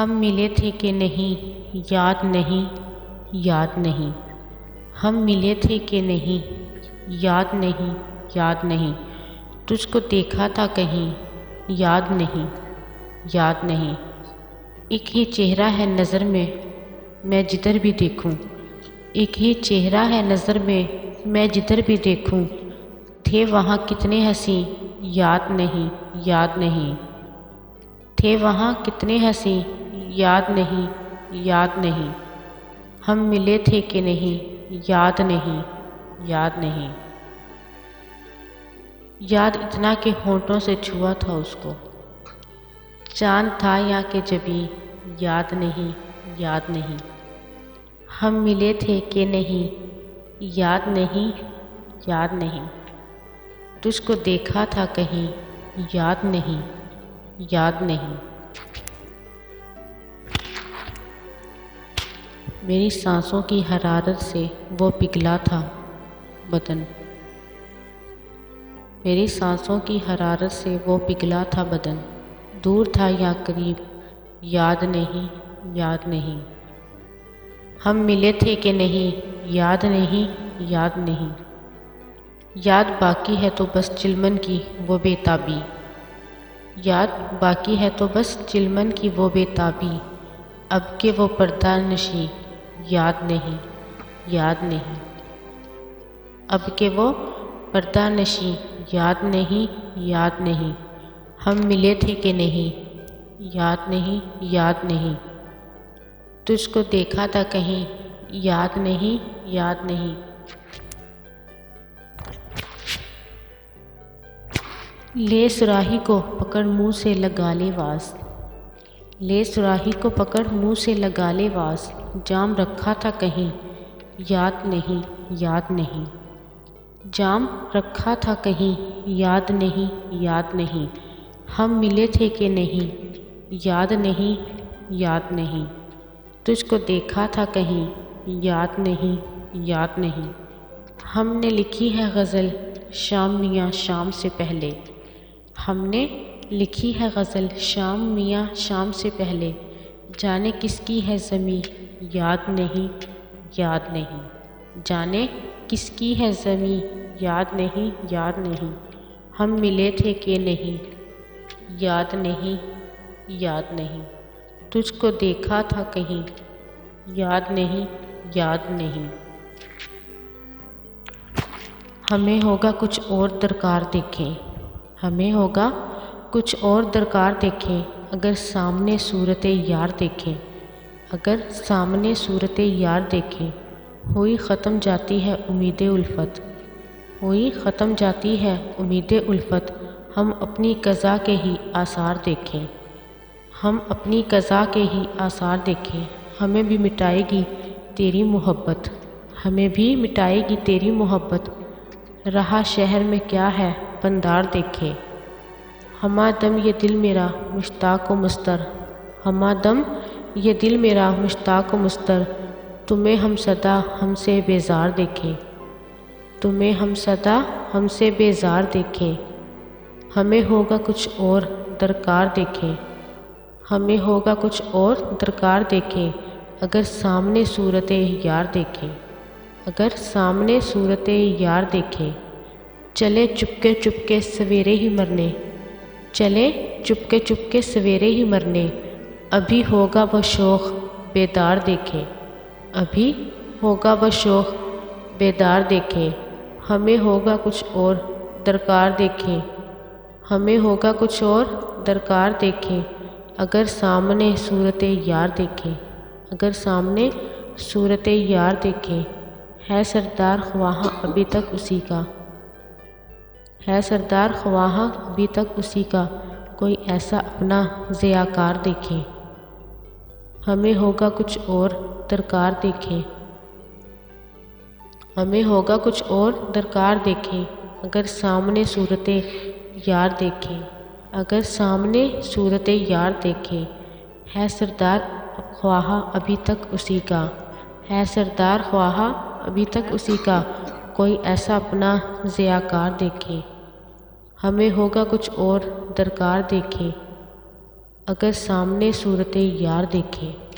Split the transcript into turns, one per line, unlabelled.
ہم ملے تھے کہ نہیں یاد نہیں، یاد نہیں۔ ہم ملے تھے کہ نہیں یاد نہیں، یاد نہیں۔ تجھ کو دیکھا تھا کہیں یاد نہیں، یاد نہیں۔ ایک ہی چہرہ ہے نظر میں جدھر بھی دیکھوں، ایک ہی چہرہ ہے نظر میں جدھر بھی دیکھوں۔ تھے وہاں کتنے ہنسی یاد نہیں، یاد نہیں۔ تھے وہاں کتنے ہنسی یاد نہیں، یاد نہیں۔ ہم ملے تھے کہ نہیں یاد نہیں، یاد نہیں۔ یاد اتنا کہ ہونٹوں سے چھوا تھا اس کو، چاند تھا یا کہ جبیں یاد نہیں، یاد نہیں۔ ہم ملے تھے کہ نہیں یاد نہیں، یاد نہیں۔ تجھ کو دیکھا تھا کہیں یاد نہیں، یاد نہیں۔ میری سانسوں کی حرارت سے وہ پگھلا تھا بدن، میری سانسوں کی حرارت سے وہ پگھلا تھا بدن۔ دور تھا یا قریب یاد نہیں، یاد نہیں۔ ہم ملے تھے کہ نہیں یاد نہیں، یاد نہیں۔ یاد باقی ہے تو بس چلمن کی وہ بے تابی، یاد باقی ہے تو بس چلمن کی وہ بے تابی۔ اب کہ وہ پردہ نشیں یاد نہیں، یاد نہیں۔ اب کہ وہ پردہ نشیں یاد نہیں، یاد نہیں۔ ہم ملے تھے کہ نہیں یاد نہیں، یاد نہیں۔ تجھ کو دیکھا تھا کہیں یاد نہیں، یاد نہیں۔ لے صراحی کو پکڑ منہ سے لگا لے واس، لے صراحی کو پکڑ منہ سے لگا لے واس۔ جام رکھا تھا کہیں یاد نہیں، یاد نہیں۔ جام رکھا تھا کہیں یاد نہیں، یاد نہیں۔ ہم ملے تھے کہ نہیں یاد نہیں، یاد نہیں۔ تجھ کو دیکھا تھا کہیں یاد نہیں، یاد نہیں۔ ہم نے لکھی ہے غزل شام میاں شام سے پہلے، ہم نے لکھی ہے غزل شام میاں شام سے پہلے۔ جانے کس کی ہے زمیں یاد نہیں، یاد نہیں۔ جانے کس کی ہے زمیں یاد نہیں، یاد نہیں۔ ہم ملے تھے کہ نہیں یاد نہیں، یاد نہیں۔ تجھ کو دیکھا تھا کہیں یاد نہیں، یاد نہیں۔ ہمیں ہوگا کچھ اور درکار دیکھیں، ہمیں ہوگا کچھ اور درکار دیکھیں۔ اگر سامنے صورت یار دیکھیں، اگر سامنے صورت یار دیکھیں۔ ہوئی ختم جاتی ہے امید الفت، ہوئی ختم جاتی ہے امید الفت۔ ہم اپنی قضا کے ہی آثار دیکھیں، ہم اپنی قضا کے ہی آثار دیکھیں۔ ہمیں بھی مٹائے گی تیری محبت، ہمیں بھی مٹائے گی تیری محبت۔ رہا شہر میں کیا ہے پندار دیکھے، ہمہ دم یہ دل میرا مشتاق و مضطر، ہمہ دم یہ دل میرا مشتاق و مضطر۔ تمہیں ہم صدا ہم سے بیزار دیکھیں، تمہیں ہم صدا ہم سے بیزار دیکھیں۔ ہمیں ہوگا کچھ اور درکار دیکھیں، ہمیں ہوگا کچھ اور درکار دیکھیں۔ اگر سامنے صورت یار دیکھیں، اگر سامنے صورت یار دیکھیں۔ چلے چپکے چپکے سویرے ہی مرنے، چلے چپکے چپکے سویرے ہی مرنے۔ ابھی ہوگا وہ شوق بیدار دیکھیں، ابھی ہوگا وہ شوق بیدار دیکھیں۔ ہمیں ہوگا کچھ اور درکار دیکھیں، ہمیں ہوگا کچھ اور درکار دیکھیں۔ اگر سامنے صورت یار دیکھیں، اگر سامنے صورت یار دیکھیں۔ ہے سردار خواہاں ابھی تک اسی کا، ہے سردار خواہاں ابھی تک اسی کا۔ کوئی ایسا اپنا ضیاءکار دیکھیں، ہمیں ہوگا کچھ اور درکار دیکھیں، ہمیں ہوگا کچھ اور درکار دیکھیں۔ اگر سامنے صورت یار دیکھیں، اگر سامنے صورت یار دیکھیں۔ ہے سردار خواہاں ابھی تک اسی کا، ہے سردار خواہاں ابھی تک اسی کا۔ کوئی ایسا اپنا ضیاءکار دیکھیں، ہمیں ہوگا کچھ اور درکار دیکھیں۔ اگر سامنے صورت یار دیکھیں